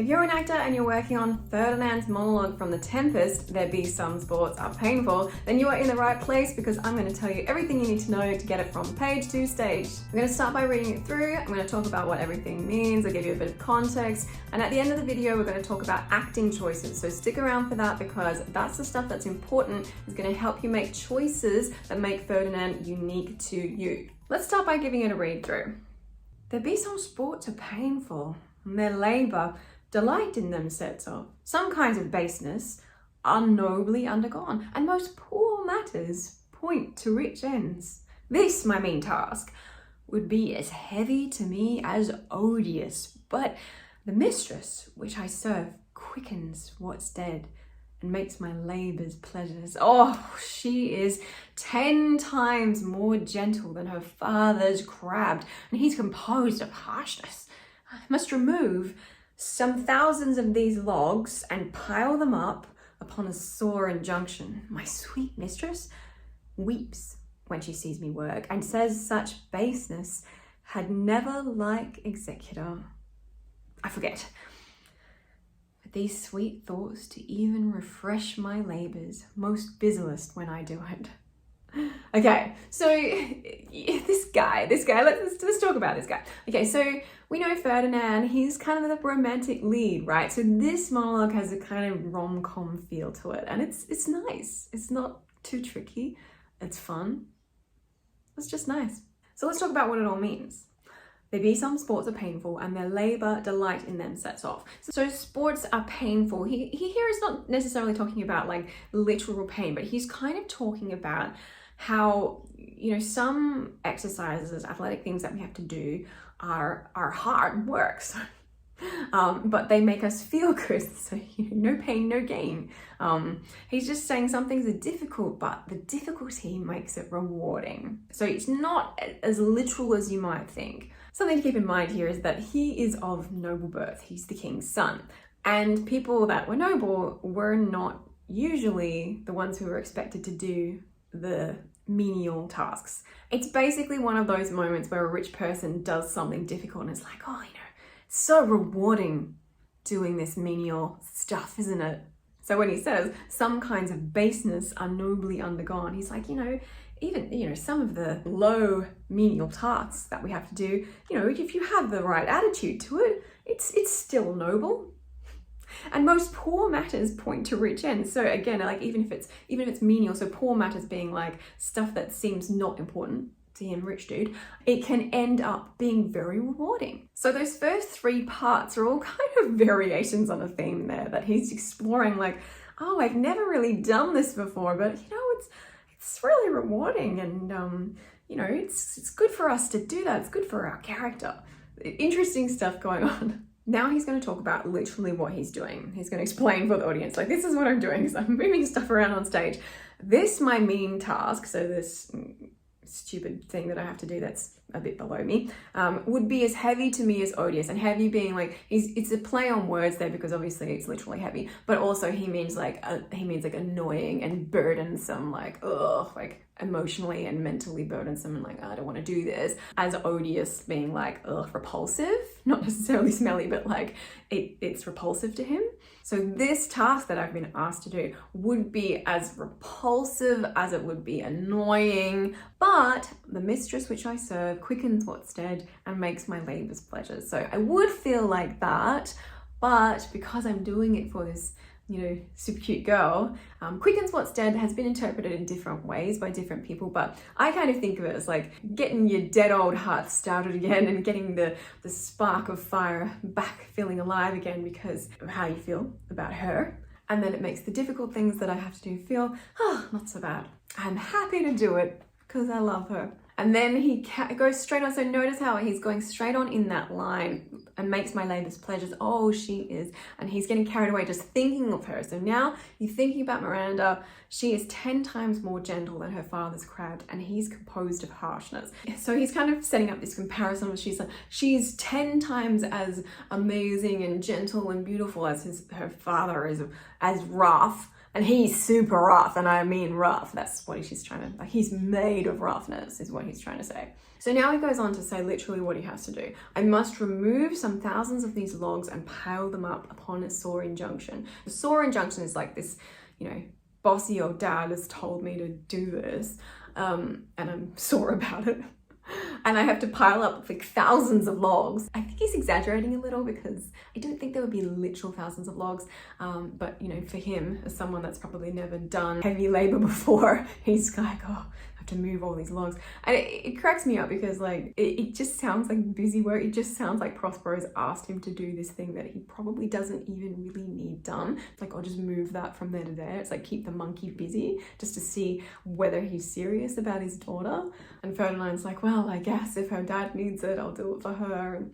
If you're an actor and you're working on Ferdinand's monologue from the Tempest, there be some sports are painful, then you are in the right place because I'm going to tell you everything you need to know to get it from page to stage. I'm going to start by reading it through, I'm going to talk about what everything means, I'll give you a bit of context, and at the end of the video we're going to talk about acting choices. So stick around for that because that's the stuff that's important. It's going to help you make choices that make Ferdinand unique to you. Let's start by giving it a read through. There be some sports are painful, and their labour delight in them sets off. Some kinds of baseness are nobly undergone, and most poor matters point to rich ends. This, my mean task, would be as heavy to me as odious, but the mistress which I serve quickens what's dead, and makes my labours pleasures. Oh, she is 10 times more gentle than her father's crabbed, and he's composed of harshness. I must remove some thousands of these logs and pile them up upon a sore injunction. My sweet mistress weeps when she sees me work, and says such baseness had never like executor. I forget. But these sweet thoughts to even refresh my labours, most busiest when I do it. Okay, so this guy, let's talk about this guy. Okay, so we know Ferdinand, he's kind of the romantic lead, right? So this monologue has a kind of rom-com feel to it, and it's nice. It's not too tricky, it's fun. It's just nice. So let's talk about what it all means. There be some sports are painful, and their labour delight in them sets off. So sports are painful. He here is not necessarily talking about like literal pain, but he's kind of talking about how, you know, some exercises, athletic things that we have to do are hard work. So, but they make us feel good. So, you know, no pain, no gain. He's just saying some things are difficult, but the difficulty makes it rewarding. So it's not as literal as you might think. Something to keep in mind here is that he is of noble birth. He's the king's son. And people that were noble were not usually the ones who were expected to do the menial tasks. It's basically one of those moments where a rich person does something difficult and it's like, oh, you know, it's so rewarding doing this menial stuff, isn't it? So when he says some kinds of baseness are nobly undergone, he's like, you know, even, you know, some of the low menial tasks that we have to do, you know, if you have the right attitude to it, it's still noble. And most poor matters point to rich ends. So again, like even if it's menial, so poor matters being like stuff that seems not important to him, rich dude, it can end up being very rewarding. So those first 3 parts are all kind of variations on a theme there that he's exploring, like, oh, I've never really done this before, but you know, it's really rewarding, and you know, it's good for us to do that. It's good for our character. Interesting stuff going on. Now he's going to talk about literally what he's doing. He's going to explain for the audience, like, this is what I'm doing, because I'm moving stuff around on stage. This, my mean task, so this stupid thing that I have to do that's a bit below me, would be as heavy to me as odious. And heavy being like, it's a play on words there because obviously it's literally heavy, but also he means like annoying and burdensome, like, ugh, like emotionally and mentally burdensome, and like, I don't want to do this. As odious being like, ugh, repulsive, not necessarily smelly, but like it's repulsive to him. So this task that I've been asked to do would be as repulsive as it would be annoying, but the mistress which I serve quickens what's dead and makes my labours pleasures. So I would feel like that, but because I'm doing it for this, you know, super cute girl, quickens what's dead has been interpreted in different ways by different people, but I kind of think of it as like getting your dead old heart started again and getting the spark of fire back, feeling alive again because of how you feel about her. And then it makes the difficult things that I have to do feel, oh, not so bad. I'm happy to do it because I love her. And then he goes straight on. So notice how he's going straight on in that line, and makes my labours pleasures. Oh, she is. And he's getting carried away just thinking of her. So now you're thinking about Miranda. She is 10 times more gentle than her father's crabbed, and he's composed of harshness. So he's kind of setting up this comparison where she's 10 times as amazing and gentle and beautiful as her father is, as rough. And he's super rough, and I mean rough. That's what she's trying to, like, he's made of roughness is what he's trying to say. So now he goes on to say literally what he has to do. I must remove some thousands of these logs and pile them up upon a sore injunction. The sore injunction is like this, you know, bossy old dad has told me to do this, and I'm sore about it. And I have to pile up like thousands of logs. I think he's exaggerating a little because I don't think there would be literal thousands of logs. But you know, for him, as someone that's probably never done heavy labor before, he's like, oh, I have to move all these logs. And it cracks me up because like, it just sounds like busy work. It just sounds like Prospero's asked him to do this thing that he probably doesn't even really need done. It's like, I'll just move that from there to there. It's like, keep the monkey busy just to see whether he's serious about his daughter. And Ferdinand's like, well, I guess if her dad needs it, I'll do it for her. And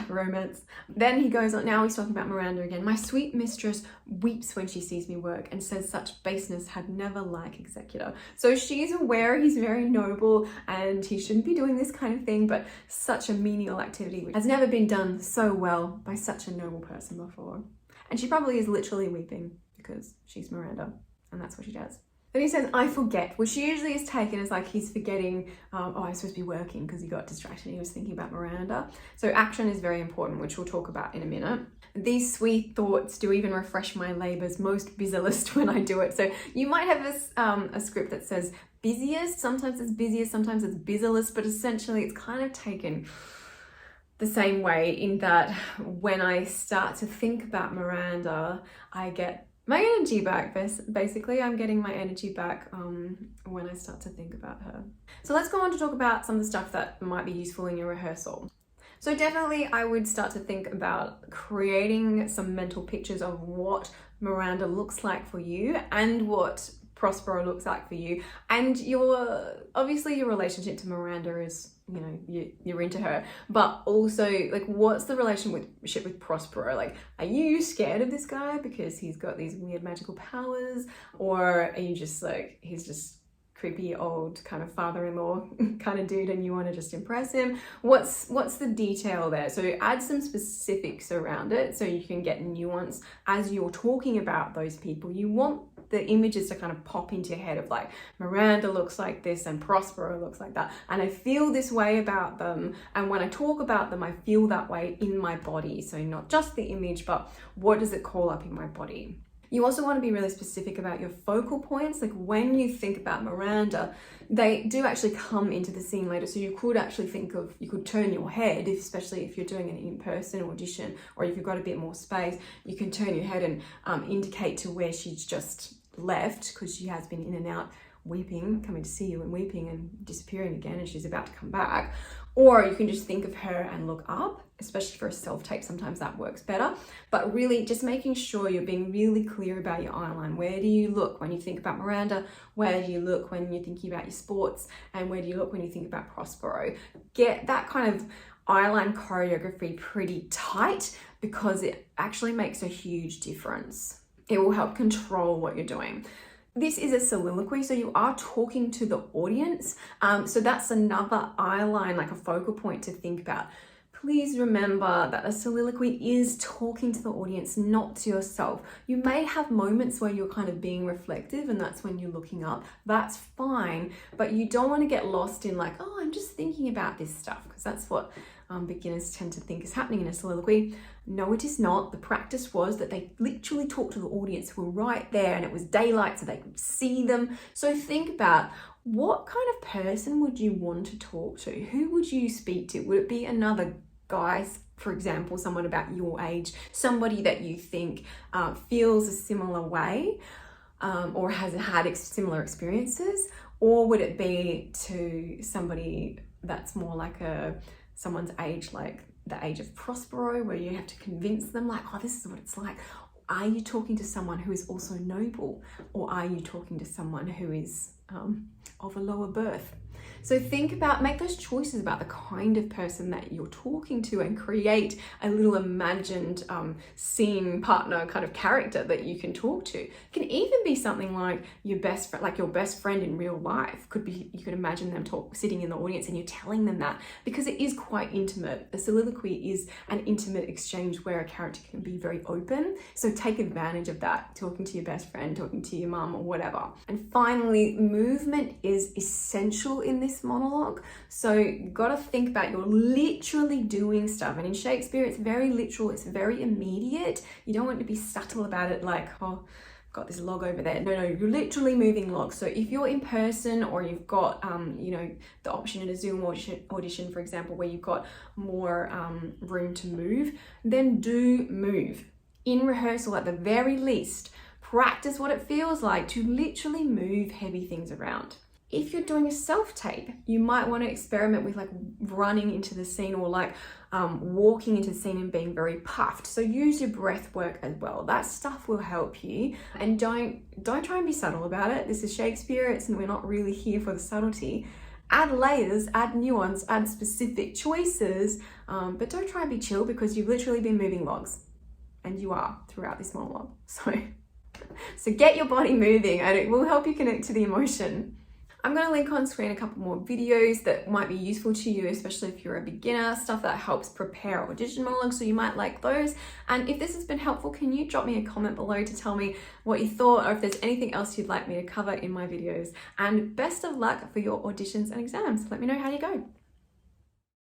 romance. Then he goes on, now he's talking about Miranda again. My sweet mistress weeps when she sees me work and says such baseness had never like executor. So she's aware he's very noble and he shouldn't be doing this kind of thing, but such a menial activity has never been done so well by such a noble person before. And she probably is literally weeping because she's Miranda and that's what she does. Then he says, I forget, which usually is taken as like he's forgetting, oh, I'm supposed to be working because he got distracted. He was thinking about Miranda. So action is very important, which we'll talk about in a minute. These sweet thoughts do even refresh my labors, most busiest when I do it. So you might have this, a script that says busiest, sometimes it's busiest, sometimes it's busiest, but essentially it's kind of taken the same way in that when I start to think about Miranda, I get my energy back. Basically, I'm getting my energy back when I start to think about her. So let's go on to talk about some of the stuff that might be useful in your rehearsal. So definitely I would start to think about creating some mental pictures of what Miranda looks like for you and what Prospero looks like for you, and obviously your relationship to Miranda is, you know, you're into her, but also like what's the relationship with Prospero? Like, are you scared of this guy because he's got these weird magical powers, or are you just like, he's just creepy old kind of father-in-law kind of dude and you want to just impress him? What's the detail there? So add some specifics around it so you can get nuance as you're talking about those people. You want the images to kind of pop into your head of like, Miranda looks like this and Prospero looks like that, and I feel this way about them, and when I talk about them I feel that way in my body. So not just the image, but what does it call up in my body? You also want to be really specific about your focal points. Like when you think about Miranda, they do actually come into the scene later. So you could actually you could turn your head, especially if you're doing an in-person audition, or if you've got a bit more space, you can turn your head and indicate to where she's just left, because she has been in and out weeping, coming to see you and weeping and disappearing again, and she's about to come back. Or you can just think of her and look up, especially for a self-tape, sometimes that works better. But really just making sure you're being really clear about your eye line. Where do you look when you think about Miranda? Where do you look when you're thinking about your sports? And where do you look when you think about Prospero? Get that kind of eye line choreography pretty tight, because it actually makes a huge difference. It will help control what you're doing. This is a soliloquy, so you are talking to the audience. So that's another eye line, like a focal point to think about. Please remember that a soliloquy is talking to the audience, not to yourself. You may have moments where you're kind of being reflective and that's when you're looking up. That's fine, but you don't want to get lost in like, oh, I'm just thinking about this stuff, because that's what beginners tend to think is happening in a soliloquy. No, it is not. The practice was that they literally talked to the audience who were right there, and it was daylight so they could see them. So think about, what kind of person would you want to talk to? Who would you speak to? Would it be another guy, for example, someone about your age, somebody that you think feels a similar way or has had similar experiences? Or would it be to somebody that's more like someone's age, like the age of Prospero, where you have to convince them like, oh, this is what it's like? Are you talking to someone who is also noble, or are you talking to someone who is of a lower birth. So think about, make those choices about the kind of person that you're talking to and create a little imagined scene partner kind of character that you can talk to. It can even be something like your best friend in real life. Could be, you could imagine them sitting in the audience and you're telling them that, because it is quite intimate. A soliloquy is an intimate exchange where a character can be very open. So take advantage of that, talking to your best friend, talking to your mum or whatever. And finally, movement is essential in this monologue. So you've got to think about, you're literally doing stuff, and in Shakespeare it's very literal, it's very immediate. You don't want to be subtle about it, like, oh, I've got this log over there. No, you're literally moving logs. So if you're in person, or you've got the option in a Zoom audition, for example, where you've got more room to move, then do move. In rehearsal, at the very least, practice what it feels like to literally move heavy things around. If you're doing a self-tape, you might want to experiment with like running into the scene, or like walking into the scene and being very puffed. So use your breath work as well. That stuff will help you. And don't try and be subtle about it. This is Shakespeare, we're not really here for the subtlety. Add layers, add nuance, add specific choices, but don't try and be chill, because you've literally been moving logs, and you are throughout this monologue. So get your body moving, and it will help you connect to the emotion. I'm going to link on screen a couple more videos that might be useful to you, especially if you're a beginner, stuff that helps prepare audition monologues, so you might like those. And if this has been helpful, can you drop me a comment below to tell me what you thought, or if there's anything else you'd like me to cover in my videos. And best of luck for your auditions and exams. Let me know how you go.